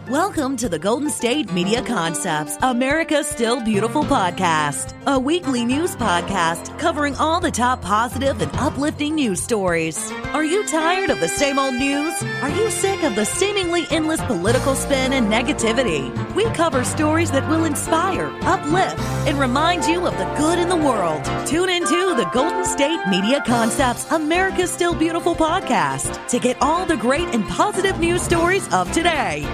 Welcome to the Golden State Media Concepts, America's Still Beautiful podcast, a weekly news podcast covering all the top positive and uplifting news stories. Are you tired of the same old news? Are you sick of the seemingly endless political spin and negativity? We cover stories that will inspire, uplift, and remind you of the good in the world. Tune into the Golden State Media Concepts, America's Still Beautiful podcast to get all the great and positive news stories of today.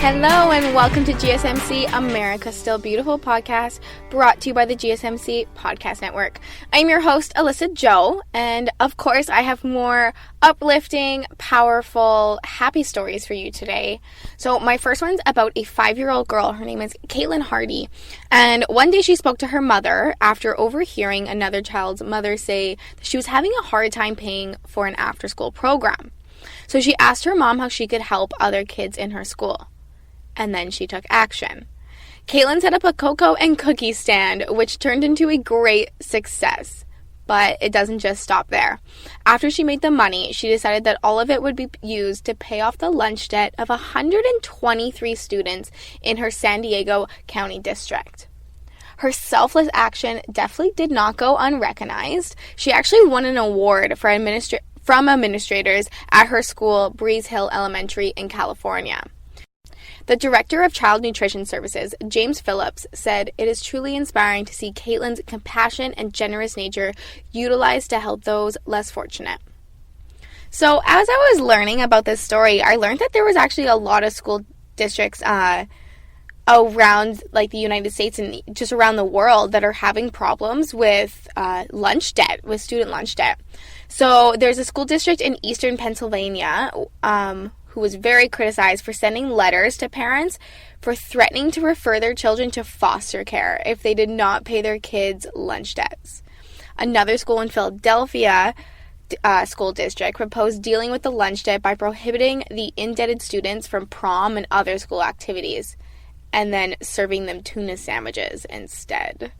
Hello and welcome to GSMC, America's Still Beautiful podcast, brought to you by the GSMC Podcast Network. I'm your host, Alyssa Joe, and of course I have more uplifting, powerful, happy stories for you today. So my first one's about a 5-year-old girl. Her name is Caitlin Hardy, and one day she spoke to her mother after overhearing another child's mother say that she was having a hard time paying for an after-school program. So she asked her mom how she could help other kids in her school. And then she took action. Caitlin set up a cocoa and cookie stand, which turned into a great success. But it doesn't just stop there. After she made the money, she decided that all of it would be used to pay off the lunch debt of 123 students in her San Diego County district. Her selfless action definitely did not go unrecognized. She actually won an award from administrators at her school, Breeze Hill Elementary in California. The Director of Child Nutrition Services, James Phillips, said, "It is truly inspiring to see Caitlin's compassion and generous nature utilized to help those less fortunate." So as I was learning about this story, I learned that there was actually a lot of school districts around the United States and just around the world that are having problems with lunch debt, with student lunch debt. So there's a school district in eastern Pennsylvania who was very criticized for sending letters to parents for threatening to refer their children to foster care if they did not pay their kids' lunch debts. Another school in Philadelphia school district proposed dealing with the lunch debt by prohibiting the indebted students from prom and other school activities, and then serving them tuna sandwiches instead.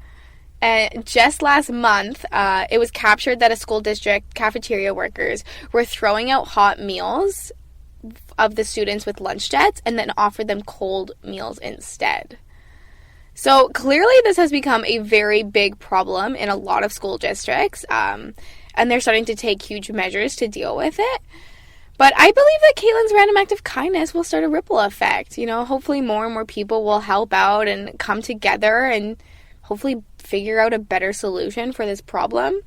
And just last month, it was captured that a school district cafeteria workers were throwing out hot meals of the students with lunch debts and then offered them cold meals instead. So clearly this has become a very big problem in a lot of school districts, and they're starting to take huge measures to deal with it. But I believe that Caitlin's random act of kindness will start a ripple effect. Hopefully more and more people will help out and come together and hopefully figure out a better solution for this problem.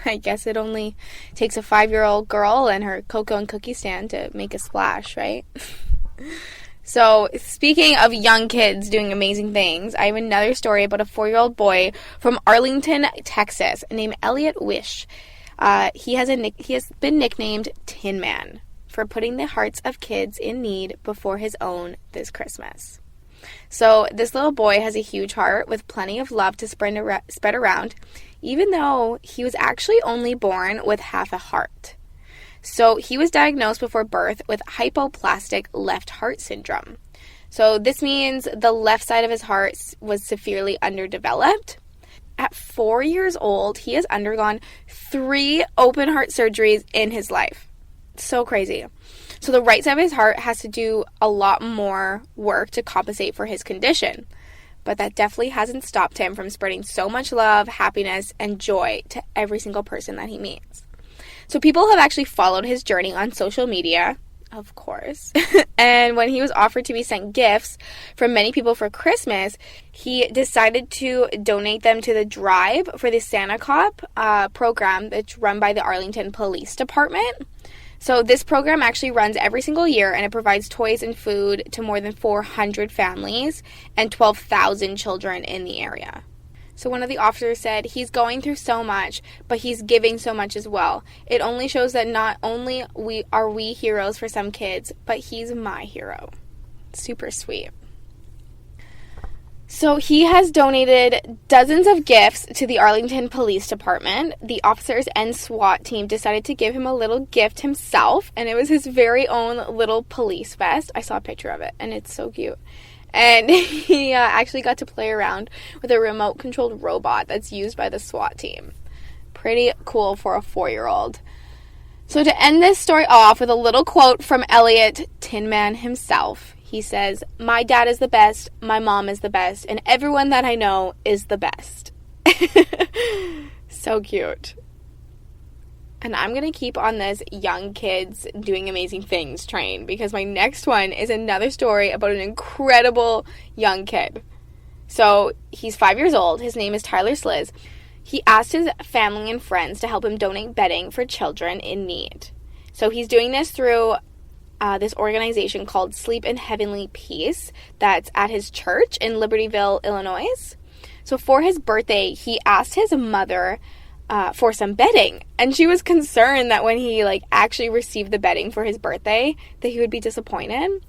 I guess it only takes a 5-year-old girl and her cocoa and cookie stand to make a splash, right? So, speaking of young kids doing amazing things, I have another story about a 4-year-old boy from Arlington, Texas, named Elliot Wish. He has been nicknamed Tin Man for putting the hearts of kids in need before his own this Christmas. So, this little boy has a huge heart with plenty of love to spread around, even though he was actually only born with half a heart. So he was diagnosed before birth with hypoplastic left heart syndrome. So this means the left side of his heart was severely underdeveloped. At 4 years old, he has undergone 3 open heart surgeries in his life. So crazy. So the right side of his heart has to do a lot more work to compensate for his condition. But that definitely hasn't stopped him from spreading so much love, happiness, and joy to every single person that he meets. So people have actually followed his journey on social media, of course. And when he was offered to be sent gifts from many people for Christmas, he decided to donate them to the Drive for the Santa Cop program that's run by the Arlington Police Department. So this program actually runs every single year, and it provides toys and food to more than 400 families and 12,000 children in the area. So one of the officers said, "He's going through so much, but he's giving so much as well. It only shows that not only are we heroes for some kids, but he's my hero." Super sweet. So he has donated dozens of gifts to the Arlington Police Department. The officers and SWAT team decided to give him a little gift himself, and it was his very own little police vest. I saw a picture of it, and it's so cute. And he actually got to play around with a remote-controlled robot that's used by the SWAT team. Pretty cool for a 4-year-old. So to end this story off with a little quote from Elliot Tin Man himself, he says, "My dad is the best, my mom is the best, and everyone that I know is the best." So cute. And I'm going to keep on this young kids doing amazing things train, because my next one is another story about an incredible young kid. So he's 5 years old. His name is Tyler Sliz. He asked his family and friends to help him donate bedding for children in need. So he's doing this through this organization called Sleep in Heavenly Peace that's at his church in Libertyville, Illinois. So for his birthday, he asked his mother for some bedding, and she was concerned that when he actually received the bedding for his birthday that he would be disappointed.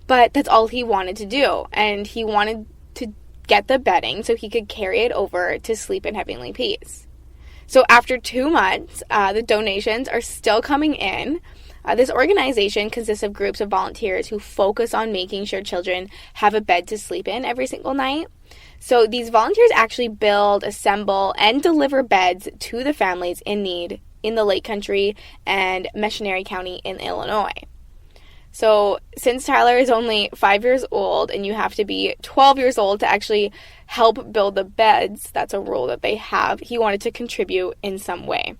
But that's all he wanted to do, and he wanted to get the bedding so he could carry it over to Sleep in Heavenly Peace. So after 2 months, the donations are still coming in. This organization consists of groups of volunteers who focus on making sure children have a bed to sleep in every single night. So these volunteers actually build, assemble, and deliver beds to the families in need in the Lake Country and Missionary County in Illinois. So since Tyler is only 5 years old and you have to be 12 years old to actually help build the beds, that's a rule that they have, he wanted to contribute in some way.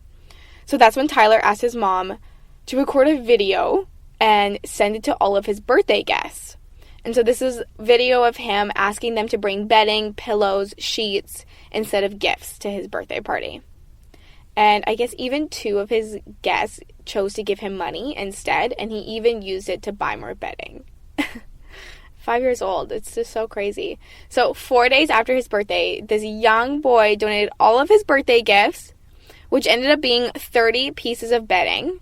So that's when Tyler asked his mom to record a video and send it to all of his birthday guests. And so this is video of him asking them to bring bedding, pillows, sheets instead of gifts to his birthday party. And I guess even 2 of his guests chose to give him money instead, and he even used it to buy more bedding. 5 years old. It's just so crazy. So 4 days after his birthday, this young boy donated all of his birthday gifts, which ended up being 30 pieces of bedding.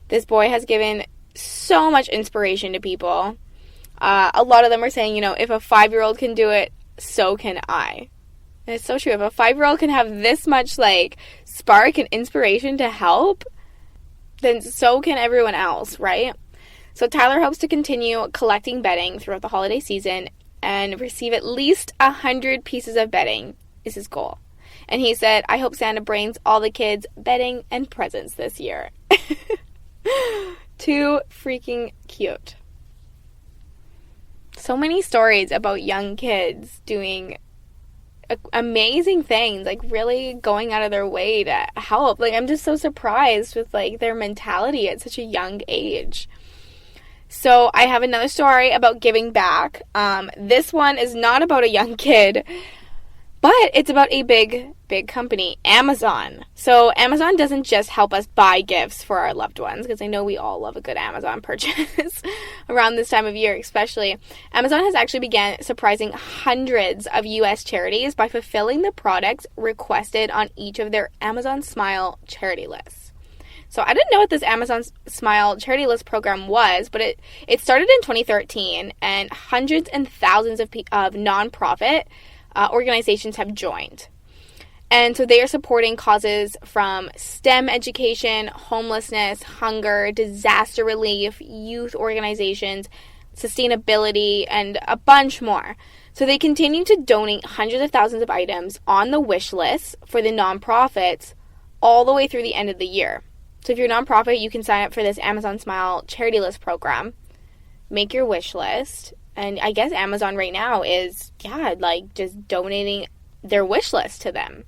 This boy has given so much inspiration to people. A lot of them are saying, if a 5-year-old can do it, so can I. And it's so true. If a 5-year-old can have this much, spark and inspiration to help, then so can everyone else, right? So Tyler hopes to continue collecting bedding throughout the holiday season and receive at least 100 pieces of bedding is his goal. And he said, "I hope Santa brings all the kids bedding and presents this year." Too freaking cute. So many stories about young kids doing amazing things, really going out of their way to help. I'm just so surprised with their mentality at such a young age. So I have another story about giving back. This one is not about a young kid, but it's about a big company, Amazon. So Amazon doesn't just help us buy gifts for our loved ones, because I know we all love a good Amazon purchase around this time of year especially. Amazon has actually began surprising hundreds of U.S. charities by fulfilling the products requested on each of their Amazon Smile charity lists. So I didn't know what this Amazon Smile charity list program was, but it started in 2013, and hundreds and thousands of nonprofit organizations have joined. And so they are supporting causes from STEM education, homelessness, hunger, disaster relief, youth organizations, sustainability, and a bunch more. So they continue to donate hundreds of thousands of items on the wish list for the nonprofits all the way through the end of the year. So if you're a nonprofit, you can sign up for this Amazon Smile charity list program, make your wish list, and I guess Amazon right now is, just donating their wish list to them.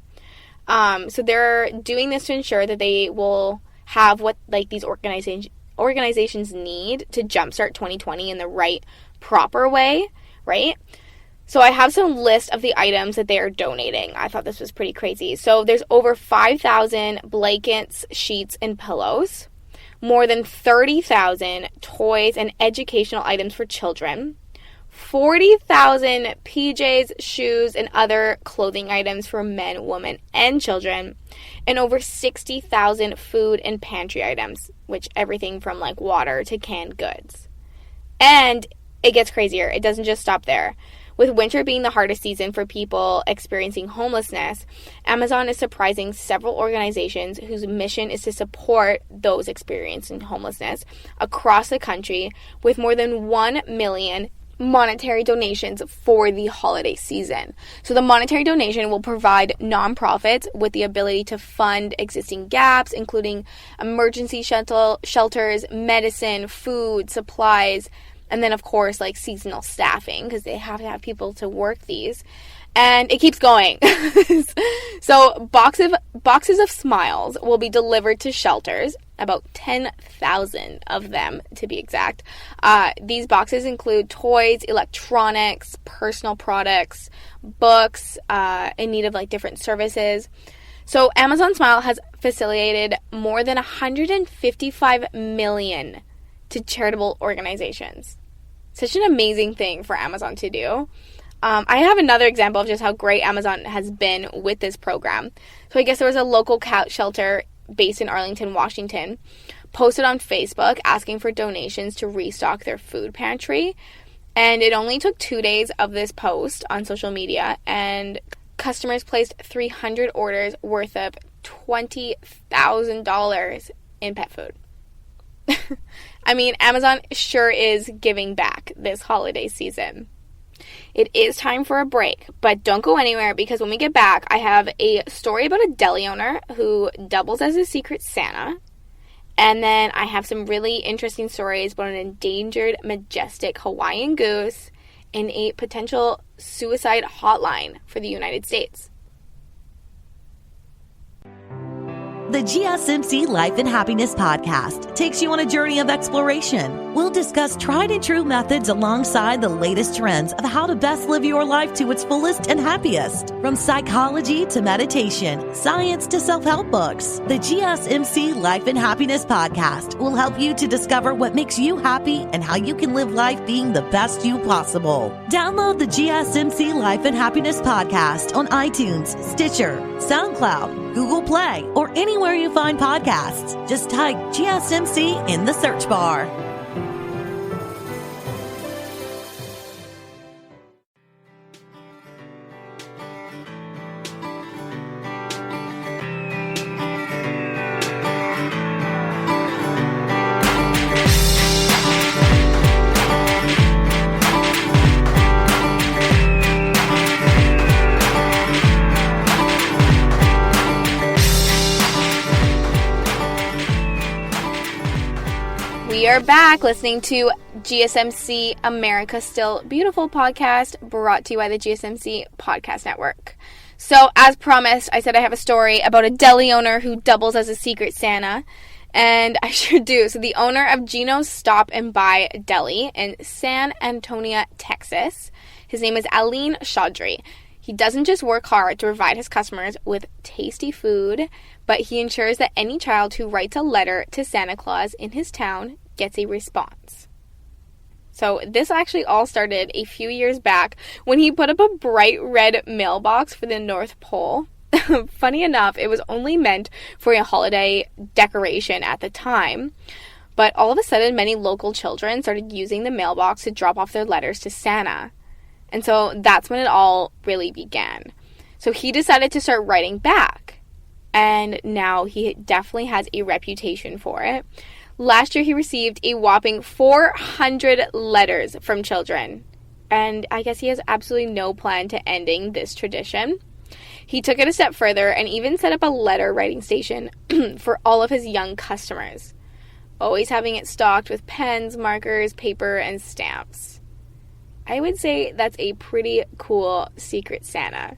So they're doing this to ensure that they will have what these organizations need to jumpstart 2020 in the right, proper way, right? So I have some list of the items that they are donating. I thought this was pretty crazy. So there's over 5,000 blankets, sheets, and pillows, more than 30,000 toys and educational items for children, 40,000 PJs, shoes, and other clothing items for men, women, and children, and over 60,000 food and pantry items, which everything from water to canned goods. And it gets crazier. It doesn't just stop there. With winter being the hardest season for people experiencing homelessness, Amazon is surprising several organizations whose mission is to support those experiencing homelessness across the country with more than 1 million monetary donations for the holiday season. So the monetary donation will provide nonprofits with the ability to fund existing gaps, including emergency shelters, medicine, food, supplies, and then, of course, like seasonal staffing, because they have to have people to work these. And it keeps going. So boxes of smiles will be delivered to shelters, about 10,000 of them to be exact. These boxes include toys, electronics, personal products, books, in need of like different services. So Amazon Smile has facilitated more than $155 million to charitable organizations. Such an amazing thing for Amazon to do. I have another example of just how great Amazon has been with this program. So I guess there was a local cat shelter based in Arlington, Washington, posted on Facebook asking for donations to restock their food pantry. And it only took 2 days of this post on social media, and customers placed 300 orders worth of $20,000 in pet food. I mean, Amazon sure is giving back this holiday season. It is time for a break, but don't go anywhere, because when we get back, I have a story about a deli owner who doubles as a secret Santa. And then I have some really interesting stories about an endangered, majestic Hawaiian goose and a potential suicide hotline for the United States. The GSMC Life and Happiness podcast takes you on a journey of exploration. We'll discuss tried and true methods alongside the latest trends of how to best live your life to its fullest and happiest. From psychology to meditation, science to self-help books, the GSMC Life and Happiness podcast will help you to discover what makes you happy and how you can live life being the best you possible. Download the GSMC Life and Happiness podcast on iTunes, Stitcher, SoundCloud, Google Play, or anywhere you find podcasts. Just type GSMC in the search bar. We are back listening to GSMC America Still Beautiful podcast, brought to you by the GSMC Podcast Network. So, as promised, I said I have a story about a deli owner who doubles as a secret Santa, and I sure do. So, the owner of Gino's Stop and Buy Deli in San Antonio, Texas, his name is Aline Chaudhry. He doesn't just work hard to provide his customers with tasty food, but he ensures that any child who writes a letter to Santa Claus in his town gets a response. So this actually all started a few years back when he put up a bright red mailbox for the North Pole. Funny enough, it was only meant for a holiday decoration at the time, but all of a sudden many local children started using the mailbox to drop off their letters to Santa. And so that's when it all really began. So he decided to start writing back, and now he definitely has a reputation for it. Last year, he received a whopping 400 letters from children, and I guess he has absolutely no plan to ending this tradition. He took it a step further and even set up a letter writing station for all of his young customers, always having it stocked with pens, markers, paper, and stamps. I would say that's a pretty cool secret Santa.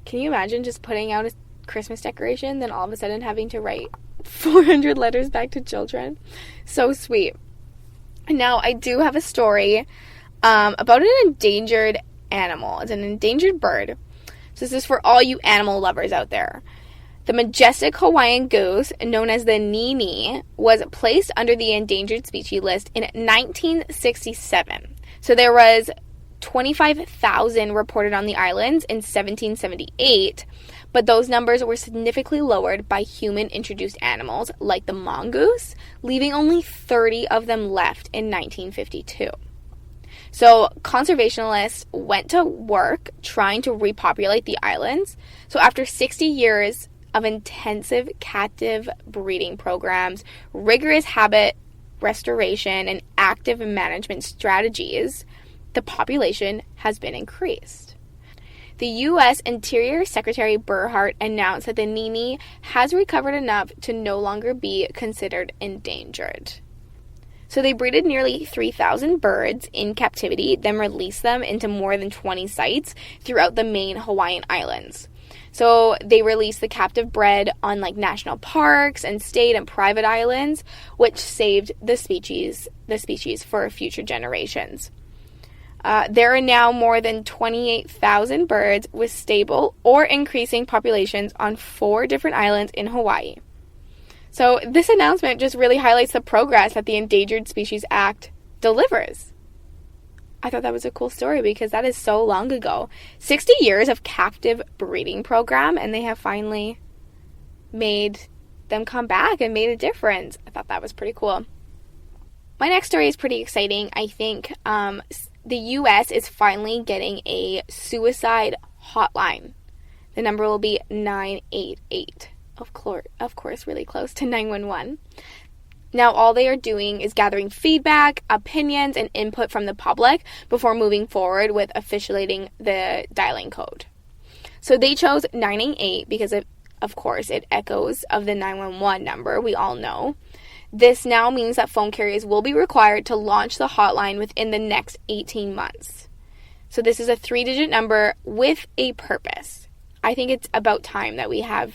Can you imagine just putting out a Christmas decoration, then all of a sudden having to write 400 letters back to children? So sweet. Now, I do have a story about an endangered animal. It's an endangered bird. So this is for all you animal lovers out there. The majestic Hawaiian goose, known as the Nini, was placed under the endangered species list in 1967. So there was 25,000 reported on the islands in 1778, but those numbers were significantly lowered by human-introduced animals like the mongoose, leaving only 30 of them left in 1952. So conservationists went to work trying to repopulate the islands. So after 60 years of intensive captive breeding programs, rigorous habitat restoration, and active management strategies, the population has been increased. The U.S. Interior Secretary Burhart announced that the Nini has recovered enough to no longer be considered endangered. So they breeded nearly 3,000 birds in captivity, then released them into more than 20 sites throughout the main Hawaiian Islands. So they released the captive bred on national parks and state and private islands, which saved the species for future generations. There are now more than 28,000 birds with stable or increasing populations on 4 different islands in Hawaii. So this announcement just really highlights the progress that the Endangered Species Act delivers. I thought that was a cool story because that is so long ago. 60 years of captive breeding program, and they have finally made them come back and made a difference. I thought that was pretty cool. My next story is pretty exciting. I think the U.S. is finally getting a suicide hotline. The number will be 988. Of course, really close to 911. Now, all they are doing is gathering feedback, opinions, and input from the public before moving forward with officiating the dialing code. So they chose 988 because, of course, it echoes of the 911 number we all know. This now means that phone carriers will be required to launch the hotline within the next 18 months. So this is a 3-digit number with a purpose. I think it's about time that we have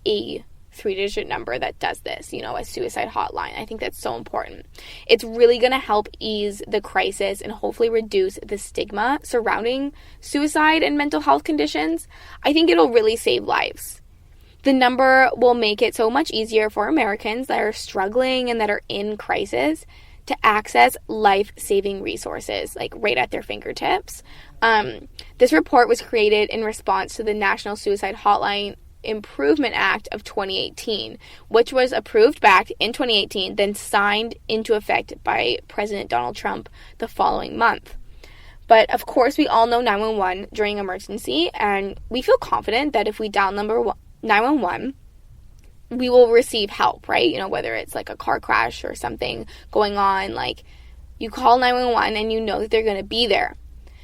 a 3-digit number that does this, a suicide hotline. I think that's so important. It's really going to help ease the crisis and hopefully reduce the stigma surrounding suicide and mental health conditions. I think it'll really save lives. The number will make it so much easier for Americans that are struggling and that are in crisis to access life-saving resources, right at their fingertips. This report was created in response to the National Suicide Hotline Improvement Act of 2018, which was approved back in 2018, then signed into effect by President Donald Trump the following month. But of course, we all know 911 during emergency, and we feel confident that if we dial number 911, we will receive help, right? Whether it's a car crash or something going on, you call 911 and you know that they're going to be there.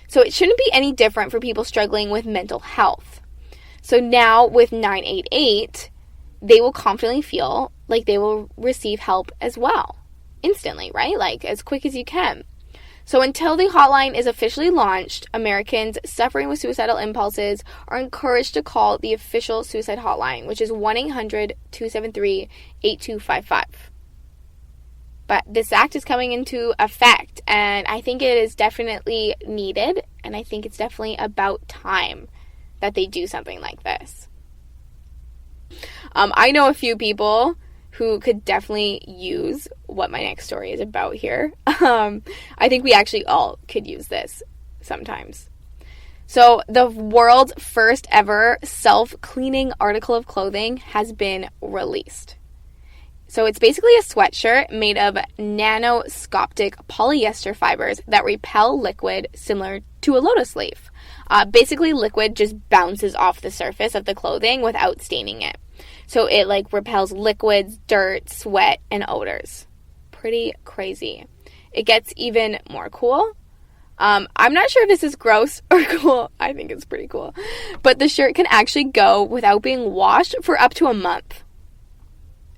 So it shouldn't be any different for people struggling with mental health. So now with 988, they will confidently feel like they will receive help as well, instantly, right? As quick as you can. So until the hotline is officially launched, Americans suffering with suicidal impulses are encouraged to call the official suicide hotline, which is 1-800-273-8255. But this act is coming into effect, and I think it is definitely needed, and I think it's definitely about time that they do something like this. I know a few people who could definitely use what my next story is about here. I think we actually all could use this sometimes. So the world's first ever self-cleaning article of clothing has been released. So it's basically a sweatshirt made of nanoscopic polyester fibers that repel liquid similar to a lotus leaf. Basically, liquid just bounces off the surface of the clothing without staining it. So it repels liquids, dirt, sweat, and odors. Pretty crazy. It gets even more cool. I'm not sure if this is gross or cool. I think it's pretty cool. But the shirt can actually go without being washed for up to a month.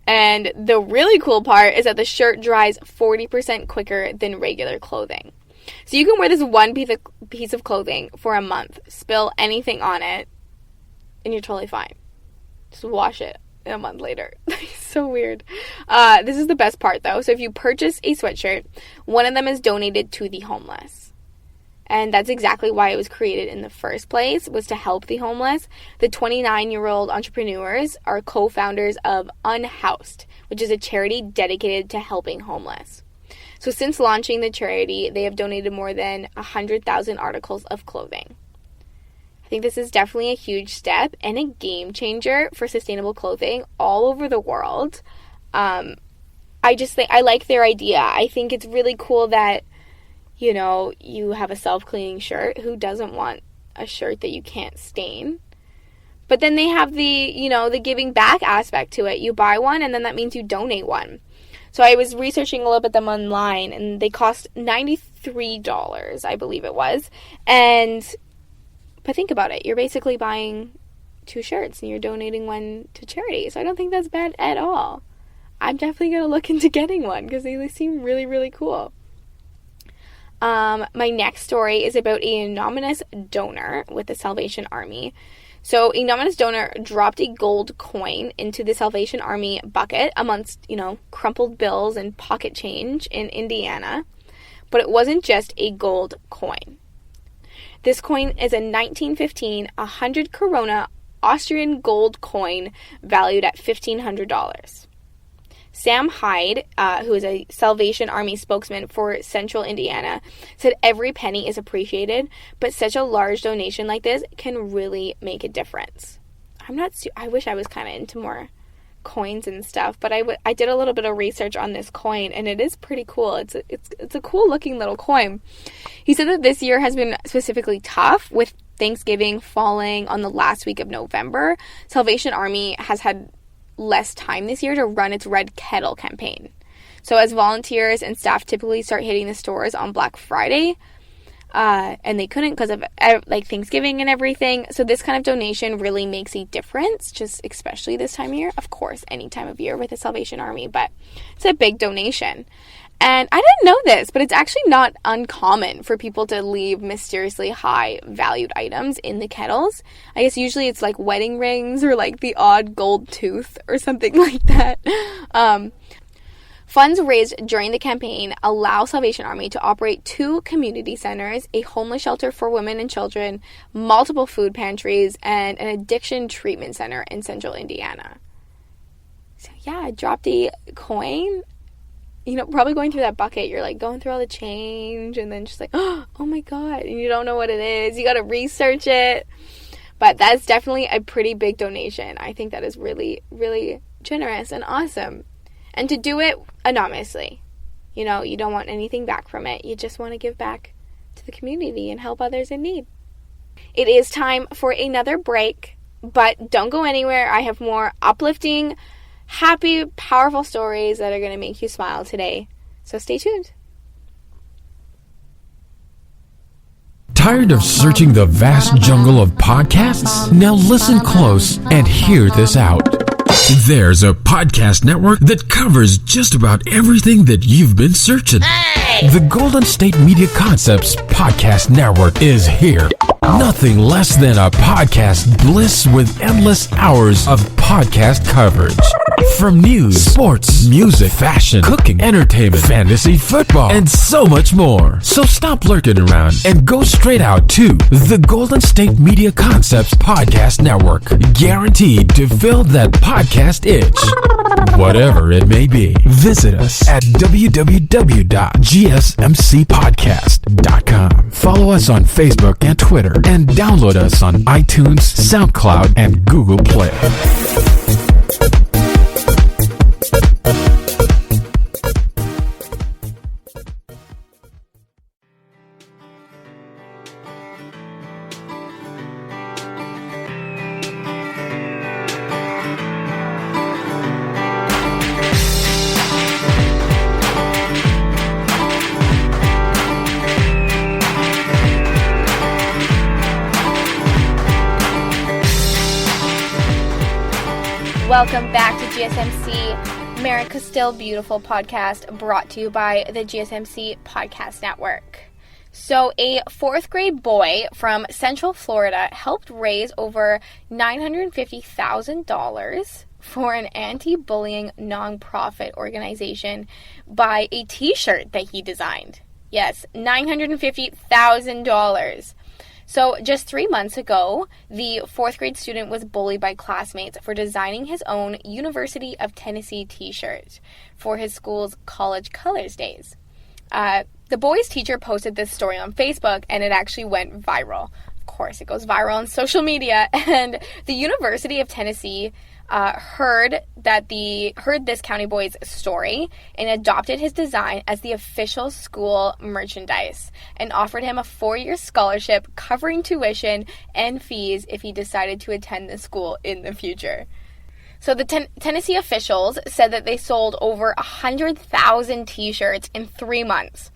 And the really cool part is that the shirt dries 40% quicker than regular clothing. So you can wear this one piece of clothing for a month, spill anything on it, and you're totally fine. Just wash it a month later. So weird. This is the best part, though. So if you purchase a sweatshirt, one of them is donated to the homeless. And that's exactly why it was created in the first place, was to help the homeless. The 29-year-old entrepreneurs are co-founders of Unhoused, which is a charity dedicated to helping homeless. So since launching the charity, they have donated more than 100,000 articles of clothing. I think this is definitely a huge step and a game changer for sustainable clothing all over the world. I like their idea. I think it's really cool that, you know, you have a self-cleaning shirt. Who doesn't want a shirt that you can't stain? But then they have the, you know, the giving back aspect to it. You buy one, and then that means you donate one. So I was researching a little bit them online, and they cost $93, I believe it was. But think about it. You're basically buying 2 shirts, and you're donating one to charity. So I don't think that's bad at all. I'm definitely going to look into getting one because they seem really, really cool. My next story is about an anonymous donor with the Salvation Army. So, an anonymous donor dropped a gold coin into the Salvation Army bucket amongst, you know, crumpled bills and pocket change in Indiana. But it wasn't just a gold coin. This coin is a 1915 100 Corona Austrian gold coin valued at $1,500. Sam Hyde, who is a Salvation Army spokesman for Central Indiana, said every penny is appreciated, but such a large donation like this can really make a difference. I wish I was kind of into more coins and stuff, but I did a little bit of research on this coin, and it is pretty cool. It's a cool looking little coin. He said that this year has been specifically tough, with Thanksgiving falling on the last week of November. Salvation Army has had less time this year to run its Red Kettle campaign. So as volunteers and staff typically start hitting the stores on Black Friday, and they couldn't because of like Thanksgiving and everything. So this kind of donation really makes a difference, just especially this time of year. Of course, any time of year with the Salvation Army, but it's a big donation. And I didn't know this, but it's actually not uncommon for people to leave mysteriously high valued items in the kettles. I guess usually it's like wedding rings or like the odd gold tooth or something like that. Funds raised during the campaign allow Salvation Army to operate 2 community centers, a homeless shelter for women and children, multiple food pantries, and an addiction treatment center in Central Indiana. So yeah, I dropped a coin. You know, probably going through that bucket, you're like going through all the change and then just like, oh my God, and you don't know what it is. You got to research it. But that's definitely a pretty big donation. I think that is really, really generous and awesome. And to do it anonymously. You know, you don't want anything back from it. You just want to give back to the community and help others in need. It is time for another break, but don't go anywhere. I have more uplifting, happy, powerful stories that are going to make you smile today. So stay tuned. Tired of searching the vast jungle of podcasts? Now listen close and hear this out. There's a podcast network that covers just about everything that you've been searching. Hey! The Golden State Media Concepts Podcast Network is here. Nothing less than a podcast bliss with endless hours of podcast coverage. From news, sports, music, fashion, cooking, entertainment, fantasy, football, and so much more. So stop lurking around and go straight out to the Golden State Media Concepts Podcast Network. Guaranteed to fill that podcast itch. Whatever it may be. Visit us at www.gsmcpodcast.com. Follow us on Facebook and Twitter, and download us on iTunes, SoundCloud, and Google Play. Welcome back to GSMC, America's Still Beautiful podcast, brought to you by the GSMC Podcast Network. So a 4th grade boy from Central Florida helped raise over $950,000 for an anti-bullying nonprofit organization by a t-shirt that he designed. Yes, $950,000. So just 3 months ago, the 4th grade student was bullied by classmates for designing his own University of Tennessee t-shirt for his school's College Colors Days. The boy's teacher posted this story on Facebook, and it actually went viral. Of course, it goes viral on social media, and the University of Tennessee heard this county boy's story and adopted his design as the official school merchandise and offered him a 4-year scholarship covering tuition and fees if he decided to attend the school in the future. So the Tennessee officials said that they sold over 100,000 t-shirts in 3 months,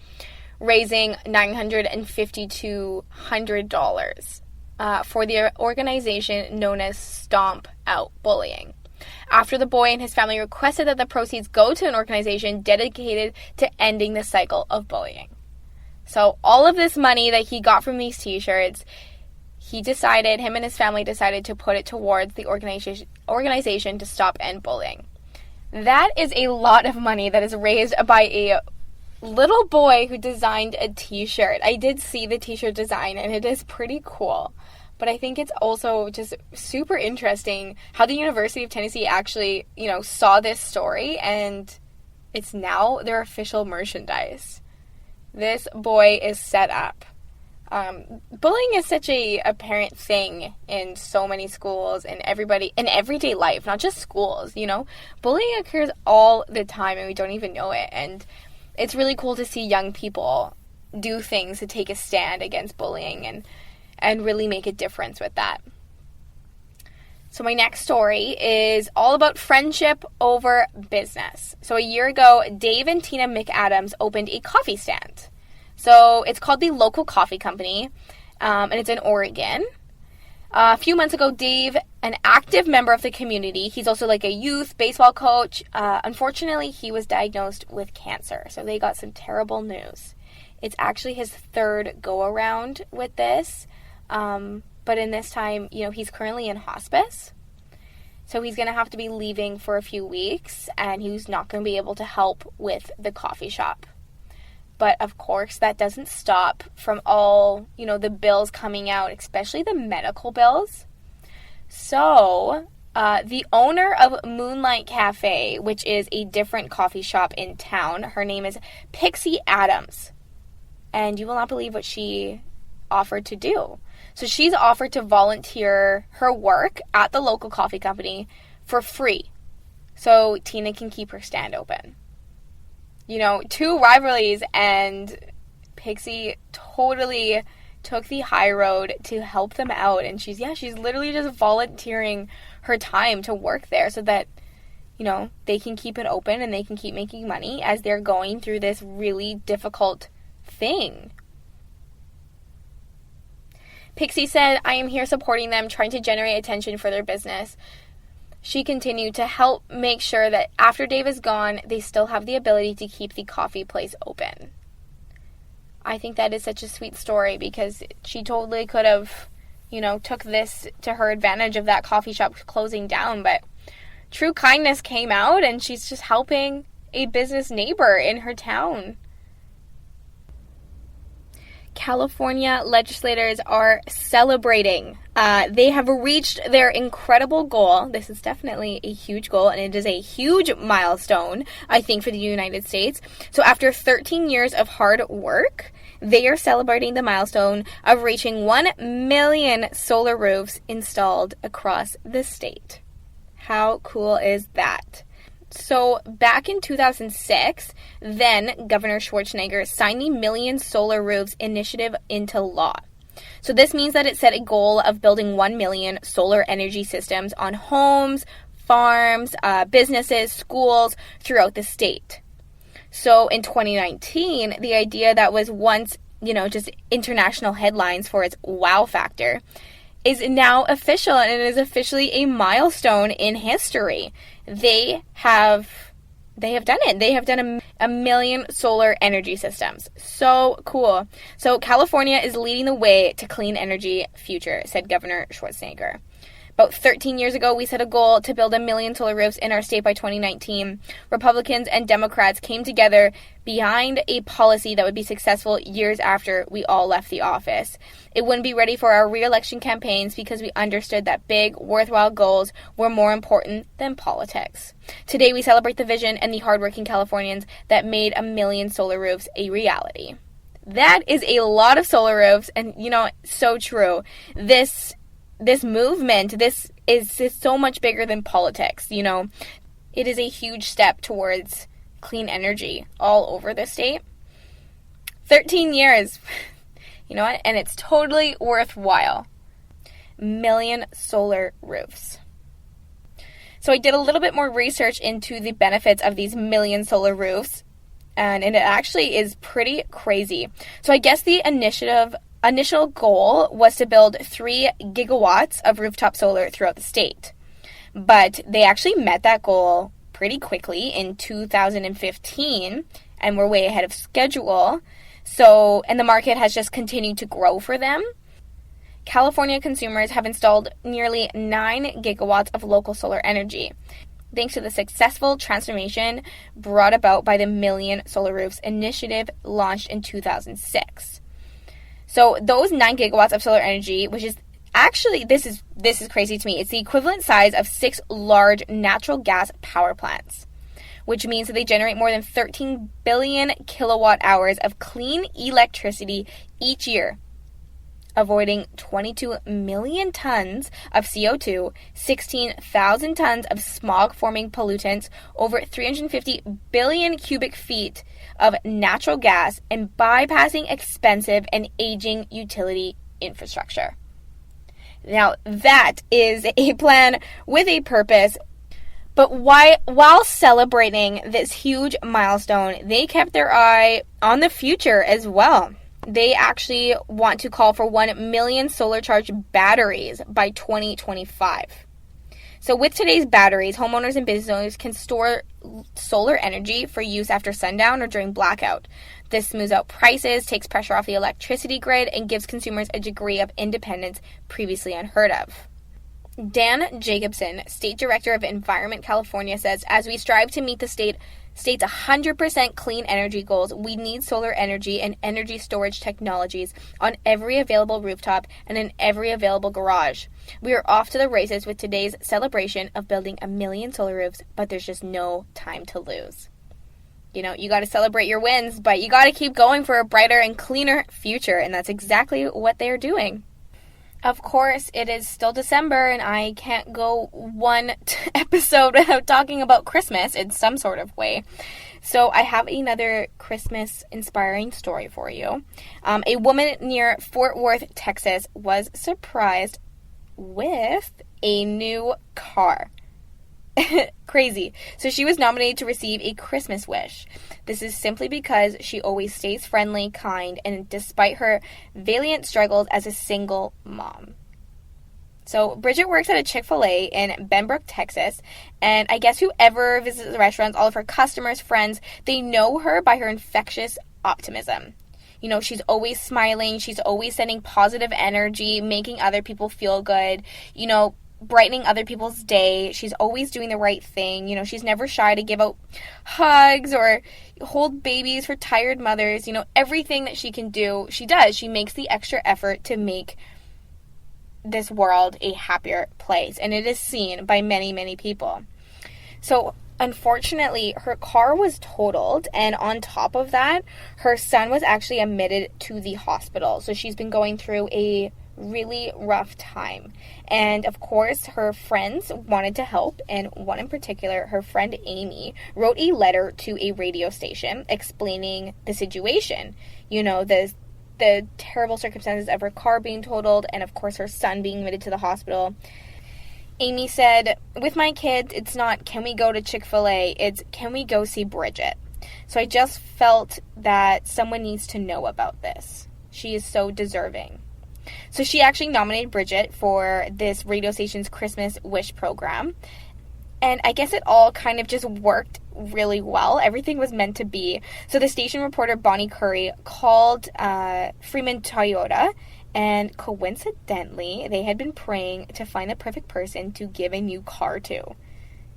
raising $952 for the organization known as Stomp Out Bullying, after the boy and his family requested that the proceeds go to an organization dedicated to ending the cycle of bullying. So all of this money that he got from these t-shirts, him and his family decided to put it towards the organization to stop end bullying. That is a lot of money that is raised by a little boy who designed a t-shirt. I did see the t-shirt design and it is pretty cool. But I think it's also just super interesting how the University of Tennessee actually, saw this story and it's now their official merchandise. This boy is set up. Bullying is such a apparent thing in so many schools and in everyday life, not just schools, Bullying occurs all the time and we don't even know it. And it's really cool to see young people do things to take a stand against bullying and really make a difference with that. So my next story is all about friendship over business. So a year ago, Dave and Tina McAdams opened a coffee stand. So it's called the Local Coffee Company, and it's in Oregon. A few months ago, Dave, an active member of the community, he's also like a youth baseball coach. Unfortunately, he was diagnosed with cancer. So they got some terrible news. It's actually his 3rd go-around with this. But in this time, he's currently in hospice. So he's going to have to be leaving for a few weeks, and he's not going to be able to help with the coffee shop. But of course, that doesn't stop from all, the bills coming out, especially the medical bills. So, the owner of Moonlight Cafe, which is a different coffee shop in town, her name is Pixie Adams. And you will not believe what she offered to do. So she's offered to volunteer her work at the local coffee company for free, so Tina can keep her stand open. 2 rivalries, and Pixie totally took the high road to help them out. And she's literally just volunteering her time to work there so that, they can keep it open and they can keep making money as they're going through this really difficult thing. Pixie said, "I am here supporting them, trying to generate attention for their business." She continued to help make sure that after Dave is gone, they still have the ability to keep the coffee place open. I think that is such a sweet story because she totally could have, took this to her advantage of that coffee shop closing down, but true kindness came out and she's just helping a business neighbor in her town. California legislators are celebrating. They have reached their incredible goal. This is definitely a huge goal, and it is a huge milestone, I think, for the United States. So after 13 years of hard work, they are celebrating the milestone of reaching 1 million solar roofs installed across the state. How cool is that? So back in 2006, then Governor Schwarzenegger signed the Million Solar Roofs initiative into law. So this means that it set a goal of building 1 million solar energy systems on homes, farms, businesses, schools throughout the state. So in 2019, the idea that was once, just international headlines for its wow factor is now official, and it is officially a milestone in history. They have done it. They have done a million solar energy systems. So cool. So California is leading the way to clean energy future, said Governor Schwarzenegger. About 13 years ago, we set a goal to build 1 million solar roofs in our state by 2019. Republicans and Democrats came together behind a policy that would be successful years after we all left the office. It wouldn't be ready for our re-election campaigns because we understood that big, worthwhile goals were more important than politics. Today, we celebrate the vision and the hardworking Californians that made 1 million solar roofs a reality. That is a lot of solar roofs, and, so true. This movement, this is so much bigger than politics, you know. It is a huge step towards clean energy all over the state. 13 years, you know what? And it's totally worthwhile. Million solar roofs. So I did a little bit more research into the benefits of these million solar roofs, and it actually is pretty crazy. So I guess the initial goal was to build 3 gigawatts of rooftop solar throughout the state. But they actually met that goal pretty quickly in 2015, and we're way ahead of schedule. So, and the market has just continued to grow for them. California consumers have installed nearly 9 gigawatts of local solar energy, thanks to the successful transformation brought about by the Million Solar Roofs initiative launched in 2006. So those 9 gigawatts of solar energy, which is actually, this is crazy to me, it's the equivalent size of 6 large natural gas power plants, which means that they generate more than 13 billion kilowatt hours of clean electricity each year, avoiding 22 million tons of CO2, 16,000 tons of smog-forming pollutants, over 350 billion cubic feet of natural gas, and bypassing expensive and aging utility infrastructure. Now, that is a plan with a purpose. But while celebrating this huge milestone, they kept their eye on the future as well. They actually want to call for 1 million solar charged batteries by 2025. So with today's batteries, homeowners and business owners can store solar energy for use after sundown or during blackout. This smooths out prices, takes pressure off the electricity grid, and gives consumers a degree of independence previously unheard of. Dan Jacobson, State Director of Environment California, says, as we strive to meet the state's 100% clean energy goals, we need solar energy and energy storage technologies on every available rooftop and in every available garage. We are off to the races with today's celebration of building 1 million solar roofs, but there's just no time to lose. You know, you got to celebrate your wins, but you got to keep going for a brighter and cleaner future, and that's exactly what they're doing. Of course, it is still December, and I can't go one episode without talking about Christmas in some sort of way. So I have another Christmas-inspiring story for you. A woman near Fort Worth, Texas, was surprised with a new car. Crazy. So she was nominated to receive a Christmas wish. This is simply because she always stays friendly, kind, and despite her valiant struggles as a single mom. So Bridget works at a Chick-fil-A in Benbrook, Texas, and I guess whoever visits the restaurants, all of her customers, friends, they know her by her infectious optimism. You know, she's always smiling, she's always sending positive energy, making other people feel good, you know, brightening other people's day. She's always doing the right thing. You know, she's never shy to give out hugs or hold babies for tired mothers. You know, everything that she can do, she does. She makes the extra effort to make this world a happier place. And it is seen by many, many people. So, unfortunately, her car was totaled. And on top of that, her son was actually admitted to the hospital. So she's been going through a really rough time. And of course, her friends wanted to help, and one in particular, her friend Amy, wrote a letter to a radio station explaining the situation. You know, the terrible circumstances of her car being totaled, and of course her son being admitted to the hospital. Amy said, with my kids, it's not, can we go to Chick-fil-A? It's, can we go see Bridget? So I just felt that someone needs to know about this. She is so deserving. So she actually nominated Bridget for this radio station's Christmas Wish program. And I guess it all kind of just worked really well. Everything was meant to be. So the station reporter Bonnie Curry called Freeman Toyota, and coincidentally, they had been praying to find the perfect person to give a new car to.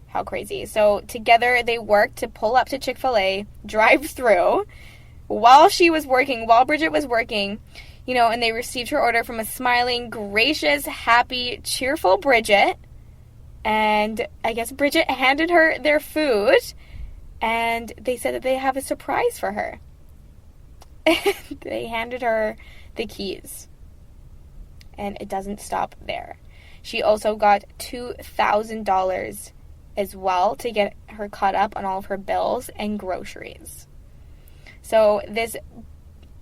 How crazy. So together they worked to pull up to Chick-fil-A, drive through, while Bridget was working, you know, and they received her order from a smiling, gracious, happy, cheerful Bridget. And I guess Bridget handed her their food, and they said that they have a surprise for her. They handed her the keys. And it doesn't stop there. She also got $2,000 as well to get her caught up on all of her bills and groceries. So this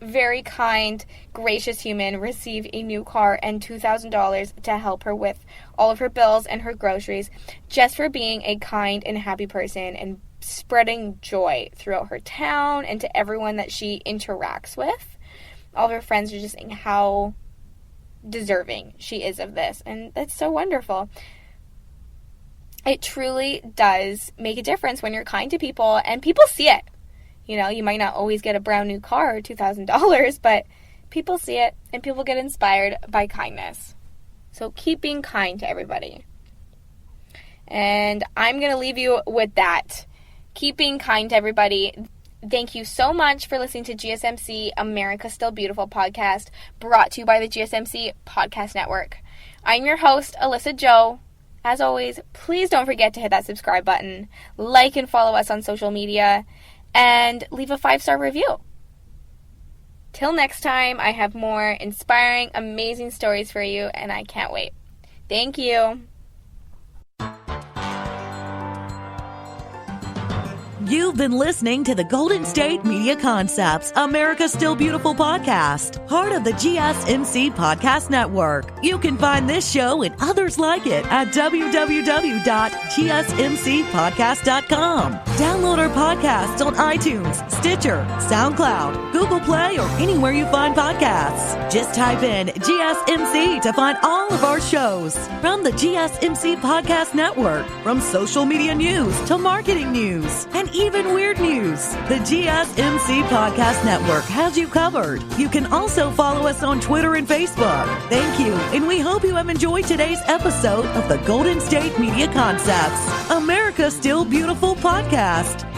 very kind, gracious human received a new car and $2,000 to help her with all of her bills and her groceries, just for being a kind and happy person and spreading joy throughout her town and to everyone that she interacts with. All of her friends are just saying how deserving she is of this, and that's so wonderful. It truly does make a difference when you're kind to people, and people see it. You know, you might not always get a brand new car or $2,000, but people see it, and people get inspired by kindness. So keep being kind to everybody. And I'm going to leave you with that. Keep being kind to everybody. Thank you so much for listening to GSMC America Still Beautiful podcast, brought to you by the GSMC Podcast Network. I'm your host, Alyssa Joe. As always, please don't forget to hit that subscribe button, like and follow us on social media, and leave a 5-star review. Till next time, I have more inspiring, amazing stories for you, and I can't wait. Thank you. You've been listening to the Golden State Media Concepts America Still Beautiful podcast, part of the GSMC Podcast Network. You can find this show and others like it at www.gsmcpodcast.com. Download our podcasts on iTunes, Stitcher, SoundCloud, Google Play, or anywhere you find podcasts. Just type in GSMC to find all of our shows. From the GSMC Podcast Network, from social media news to marketing news, and even weird news, the GSMC Podcast Network has you covered. You can also follow us on Twitter and Facebook. Thank you, and we hope you have enjoyed today's episode of the Golden State Media Concepts America Still Beautiful podcast.